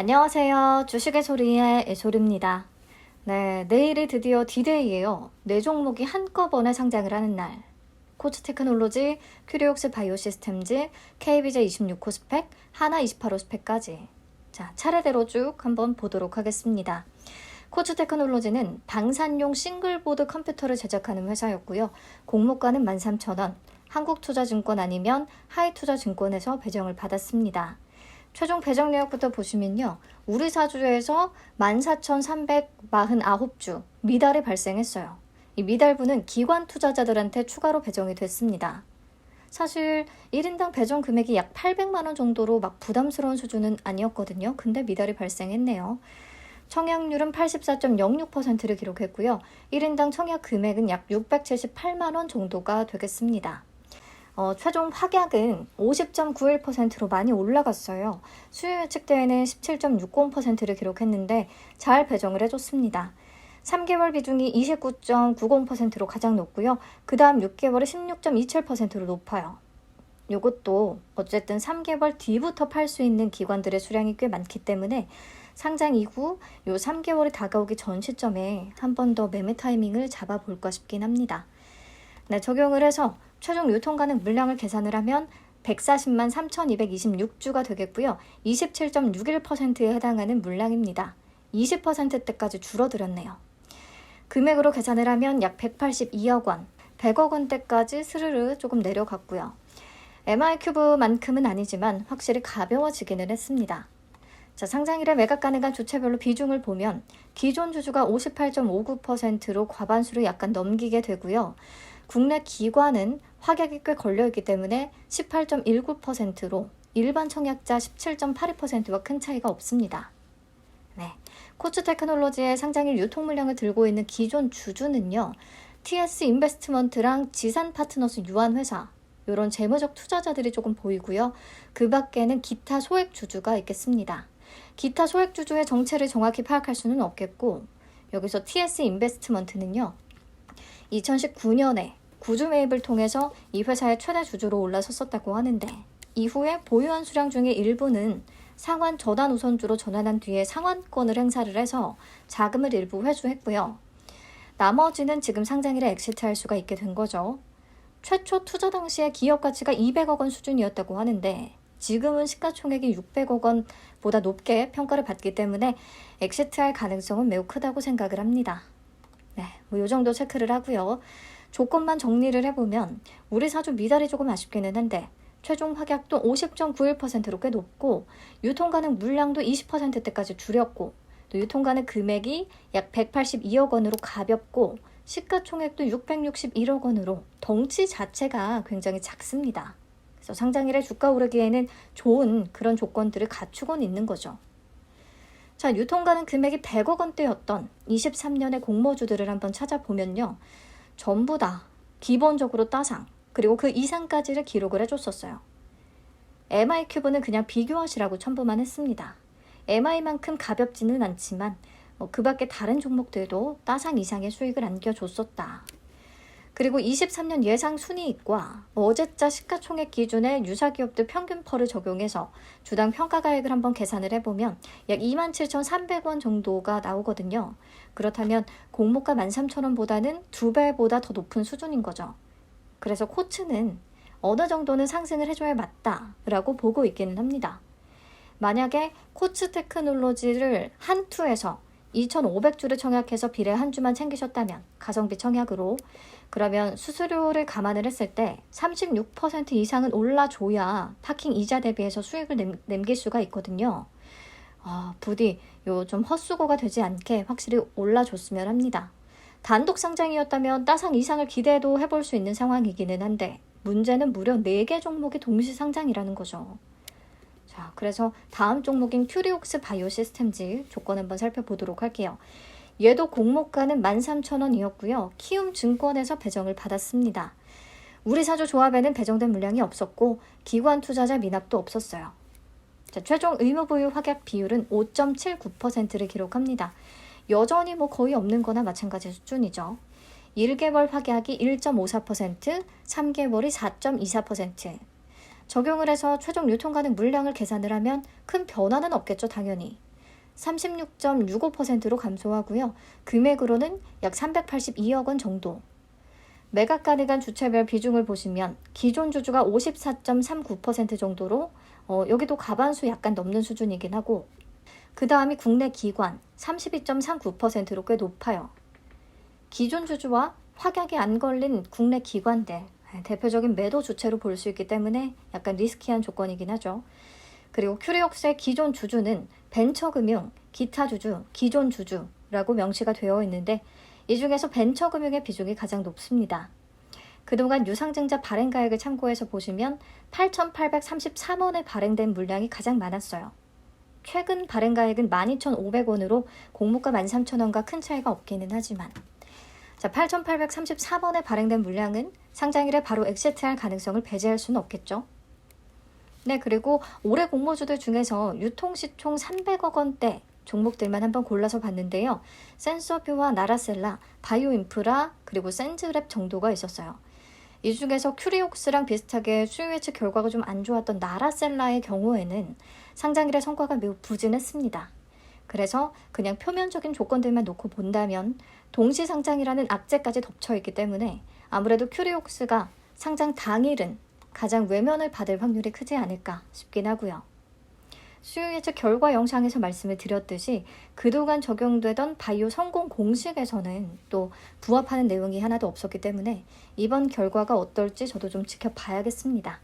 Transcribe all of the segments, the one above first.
안녕하세요. 주식의 소리의 애소리입니다. 네, 내일이 드디어 D-Day예요. 네 종목이 한꺼번에 상장을 하는 날. 코츠테크놀로지, 큐리옥스 바이오시스템즈, KBJ26 코스펙, 하나28호 스펙까지. 자, 차례대로 쭉 한번 보도록 하겠습니다. 코츠테크놀로지는 방산용 싱글보드 컴퓨터를 제작하는 회사였고요. 공모가는 13,000원, 한국투자증권 아니면 하이투자증권에서 배정을 받았습니다. 최종 배정 내역부터 보시면요. 우리 사주에서 14,349주 미달이 발생했어요. 이 미달분은 기관 투자자들한테 추가로 배정이 됐습니다. 사실 1인당 배정 금액이 약 800만 원 정도로 막 부담스러운 수준은 아니었거든요. 근데 미달이 발생했네요. 청약률은 84.06%를 기록했고요. 1인당 청약 금액은 약 678만 원 정도가 되겠습니다. 최종 확약은 50.91%로 많이 올라갔어요. 수요 예측 대회는 17.60%를 기록했는데 잘 배정을 해줬습니다. 3개월 비중이 29.90%로 가장 높고요. 그 다음 6개월은 16.27%로 높아요. 이것도 어쨌든 3개월 뒤부터 팔 수 있는 기관들의 수량이 꽤 많기 때문에 상장 이후 요 3개월이 다가오기 전 시점에 한 번 더 매매 타이밍을 잡아볼까 싶긴 합니다. 네, 적용을 해서 최종 유통 가능 물량을 계산을 하면 140만 3,226주가 되겠고요. 27.61%에 해당하는 물량입니다. 20%대까지 줄어들었네요. 금액으로 계산을 하면 약 182억 원, 100억 원대까지 스르르 조금 내려갔고요. MI큐브만큼은 아니지만 확실히 가벼워지기는 했습니다. 자, 상장일에 매각 가능한 주체별로 비중을 보면 기존 주주가 58.59%로 과반수를 약간 넘기게 되고요. 국내 기관은 확약이 꽤 걸려있기 때문에 18.19%로 일반 청약자 17.82%와 큰 차이가 없습니다. 네, 코츠테크놀로지의 상장일 유통 물량을 들고 있는 기존 주주는요. TS 인베스트먼트랑 지산 파트너스 유한회사 이런 재무적 투자자들이 조금 보이고요. 그 밖에는 기타 소액 주주가 있겠습니다. 기타 소액 주주의 정체를 정확히 파악할 수는 없겠고 여기서 TS 인베스트먼트는요. 2019년에 구주 매입을 통해서 이 회사의 최대 주주로 올라섰었다고 하는데 이후에 보유한 수량 중에 일부는 상환 저단 우선주로 전환한 뒤에 상환권을 행사를 해서 자금을 일부 회수했고요. 나머지는 지금 상장일에 엑시트할 수가 있게 된 거죠. 최초 투자 당시에 기업 가치가 200억 원 수준이었다고 하는데 지금은 시가총액이 600억 원보다 높게 평가를 받기 때문에 엑시트할 가능성은 매우 크다고 생각을 합니다. 네, 이 정도 체크를 하고요. 조건만 정리를 해보면 우리 사주 미달이 조금 아쉽기는 한데 최종 확약도 50.91%로 꽤 높고 유통 가능 물량도 20%대까지 줄였고 또 유통 가능 금액이 약 182억 원으로 가볍고 시가총액도 661억 원으로 덩치 자체가 굉장히 작습니다. 그래서 상장일에 주가 오르기에는 좋은 그런 조건들을 갖추곤 있는 거죠. 자, 유통 가능 금액이 100억 원대였던 23년의 공모주들을 한번 찾아보면요. 전부 다 기본적으로 따상 그리고 그 이상까지를 기록을 해줬었어요. MI큐브는 그냥 비교하시라고 첨부만 했습니다. MI만큼 가볍지는 않지만 그 밖에 다른 종목들도 따상 이상의 수익을 안겨줬었다. 그리고 23년 예상 순이익과 어제자 시가총액 기준의 유사기업들 평균 펄을 적용해서 주당 평가가액을 한번 계산을 해보면 약 27,300원 정도가 나오거든요. 그렇다면 공모가 13,000원보다는 2배보다 더 높은 수준인 거죠. 그래서 코츠는 어느 정도는 상승을 해줘야 맞다라고 보고 있기는 합니다. 만약에 코츠테크놀로지를 한 투에서 2,500주를 청약해서 비례 한 주만 챙기셨다면 가성비 청약으로 그러면 수수료를 감안을 했을 때 36% 이상은 올라줘야 파킹 이자 대비해서 수익을 남길 수가 있거든요. 부디 요 좀 헛수고가 되지 않게 확실히 올라줬으면 합니다. 단독 상장이었다면 따상 이상을 기대도 해볼 수 있는 상황이기는 한데 문제는 무려 4개 종목이 동시 상장이라는 거죠. 자, 그래서 다음 종목인 큐리옥스 바이오시스템즈 조건 한번 살펴보도록 할게요. 얘도 공모가는 13,000원이었고요. 키움증권에서 배정을 받았습니다. 우리 사주 조합에는 배정된 물량이 없었고 기관 투자자 미납도 없었어요. 자, 최종 의무보유 확약 비율은 5.79%를 기록합니다. 여전히 거의 없는 거나 마찬가지 수준이죠. 1개월 확약이 1.54%, 3개월이 4.24%. 적용을 해서 최종 유통 가능 물량을 계산을 하면 큰 변화는 없겠죠, 당연히. 36.65%로 감소하고요. 금액으로는 약 382억 원 정도. 매각 가능한 주체별 비중을 보시면 기존 주주가 54.39% 정도로 여기도 과반수 약간 넘는 수준이긴 하고, 그 다음이 국내 기관 32.39%로 꽤 높아요. 기존 주주와 확약이 안 걸린 국내 기관들, 대표적인 매도 주체로 볼 수 있기 때문에 약간 리스키한 조건이긴 하죠. 그리고 큐리옥스의 기존 주주는 벤처금융, 기타 주주, 기존 주주라고 명시가 되어 있는데, 이 중에서 벤처금융의 비중이 가장 높습니다. 그동안 유상증자 발행가액을 참고해서 보시면 8,833원에 발행된 물량이 가장 많았어요. 최근 발행가액은 12,500원으로 공모가 13,000원과 큰 차이가 없기는 하지만, 8,833원에 발행된 물량은 상장일에 바로 엑시트할 가능성을 배제할 수는 없겠죠. 네, 그리고 올해 공모주들 중에서 유통시총 300억 원대 종목들만 한번 골라서 봤는데요. 센서뷰와 나라셀라, 바이오인프라, 그리고 센즈랩 정도가 있었어요. 이 중에서 큐리옥스랑 비슷하게 수요 예측 결과가 좀 안 좋았던 나라셀라의 경우에는 상장일의 성과가 매우 부진했습니다. 그래서 그냥 표면적인 조건들만 놓고 본다면 동시 상장이라는 악재까지 덮쳐있기 때문에 아무래도 큐리옥스가 상장 당일은 가장 외면을 받을 확률이 크지 않을까 싶긴 하고요. 수요 예측 결과 영상에서 말씀을 드렸듯이 그동안 적용되던 바이오 성공 공식에서는 또 부합하는 내용이 하나도 없었기 때문에 이번 결과가 어떨지 저도 좀 지켜봐야겠습니다.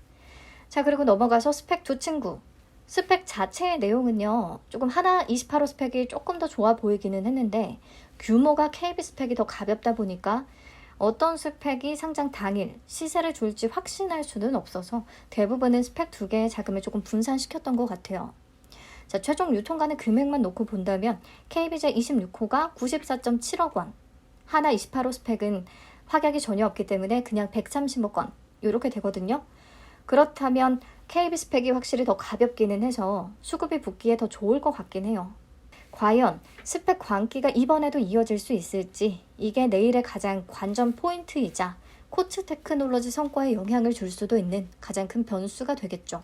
자, 그리고 넘어가서 스펙 두 친구. 스펙 자체의 내용은요, 조금 하나 28호 스펙이 조금 더 좋아 보이기는 했는데, 규모가 KB 스펙이 더 가볍다 보니까 어떤 스펙이 상장 당일 시세를 줄지 확신할 수는 없어서 대부분은 스펙 두 개의 자금을 조금 분산시켰던 것 같아요. 자, 최종 유통가능 금액만 놓고 본다면 KBJ 26호가 94.7억 원, 하나 28호 스펙은 확약이 전혀 없기 때문에 그냥 130억 원 이렇게 되거든요. 그렇다면 KB 스펙이 확실히 더 가볍기는 해서 수급이 붙기에 더 좋을 것 같긴 해요. 과연 스펙 광기가 이번에도 이어질 수 있을지, 이게 내일의 가장 관전 포인트이자 코츠 테크놀로지 성과에 영향을 줄 수도 있는 가장 큰 변수가 되겠죠.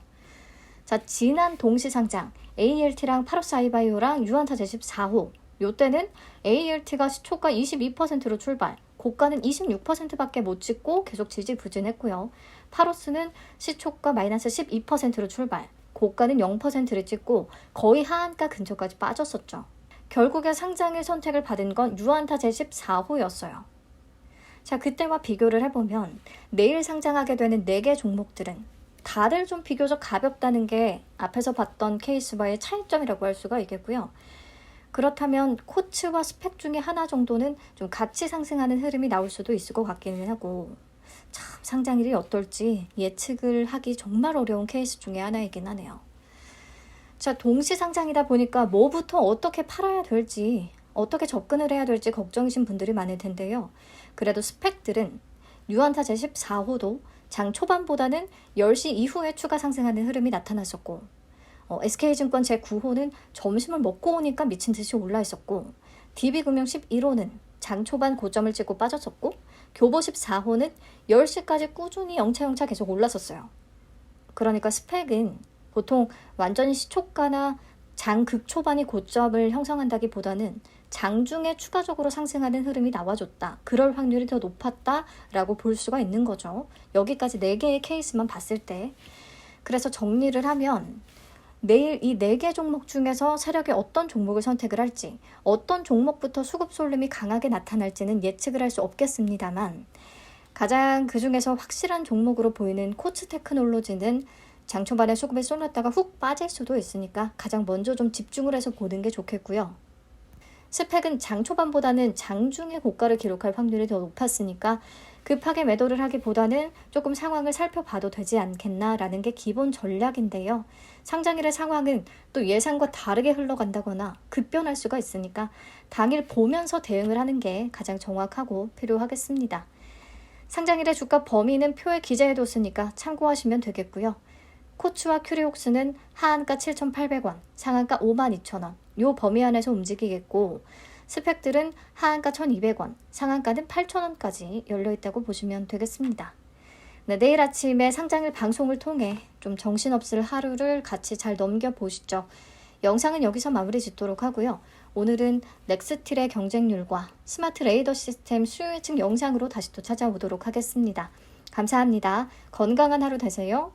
자, 지난 동시상장 ALT랑 파로스 아이바이오랑 유안타 제14호, 요때는 ALT가 시초가 22%로 출발, 고가는 26%밖에 못 찍고 계속 지지부진했고요. 파로스는 시초가 마이너스 12%로 출발, 고가는 0%를 찍고 거의 하한가 근처까지 빠졌었죠. 결국에 상장일 선택을 받은 건 유안타 제14호였어요. 자, 그때와 비교를 해보면 내일 상장하게 되는 4개 종목들은 다들 좀 비교적 가볍다는 게 앞에서 봤던 케이스와의 차이점이라고 할 수가 있겠고요. 그렇다면 코츠와 스펙 중에 하나 정도는 좀 같이 상승하는 흐름이 나올 수도 있을 것 같기는 하고, 참 상장일이 어떨지 예측을 하기 정말 어려운 케이스 중에 하나이긴 하네요. 자, 동시 상장이다 보니까 뭐부터 어떻게 팔아야 될지, 어떻게 접근을 해야 될지 걱정이신 분들이 많을 텐데요. 그래도 스펙들은 유안타 제14호도 장 초반보다는 10시 이후에 추가 상승하는 흐름이 나타났었고, SK증권 제9호는 점심을 먹고 오니까 미친 듯이 올라 있었고, DB금융 11호는 장 초반 고점을 찍고 빠졌었고, 교보 14호는 10시까지 꾸준히 영차영차 계속 올랐었어요. 그러니까 스펙은 보통 완전히 시초가나 장 극초반이 고점을 형성한다기보다는 장중에 추가적으로 상승하는 흐름이 나와줬다, 그럴 확률이 더 높았다라고 볼 수가 있는 거죠. 여기까지 4개의 케이스만 봤을 때. 그래서 정리를 하면 내일 이 4개 종목 중에서 세력이 어떤 종목을 선택을 할지, 어떤 종목부터 수급 쏠림이 강하게 나타날지는 예측을 할 수 없겠습니다만, 가장 그 중에서 확실한 종목으로 보이는 코츠 테크놀로지는 장 초반에 수급에 쏠렸다가 훅 빠질 수도 있으니까 가장 먼저 좀 집중을 해서 보는 게 좋겠고요. 스펙은 장 초반보다는 장중에 고가를 기록할 확률이 더 높았으니까 급하게 매도를 하기보다는 조금 상황을 살펴봐도 되지 않겠나라는 게 기본 전략인데요. 상장일의 상황은 또 예상과 다르게 흘러간다거나 급변할 수가 있으니까 당일 보면서 대응을 하는 게 가장 정확하고 필요하겠습니다. 상장일의 주가 범위는 표에 기재해뒀으니까 참고하시면 되겠고요. 코츠와 큐리옥스는 하한가 7,800원, 상한가 52,000원, 요 범위 안에서 움직이겠고, 스펙들은 하한가 1,200원, 상한가는 8,000원까지 열려있다고 보시면 되겠습니다. 네, 내일 아침에 상장일 방송을 통해 좀 정신없을 하루를 같이 잘 넘겨보시죠. 영상은 여기서 마무리 짓도록 하고요. 오늘은 넥스틸의 경쟁률과 스마트 레이더 시스템 수요 예측 영상으로 다시 또 찾아오도록 하겠습니다. 감사합니다. 건강한 하루 되세요.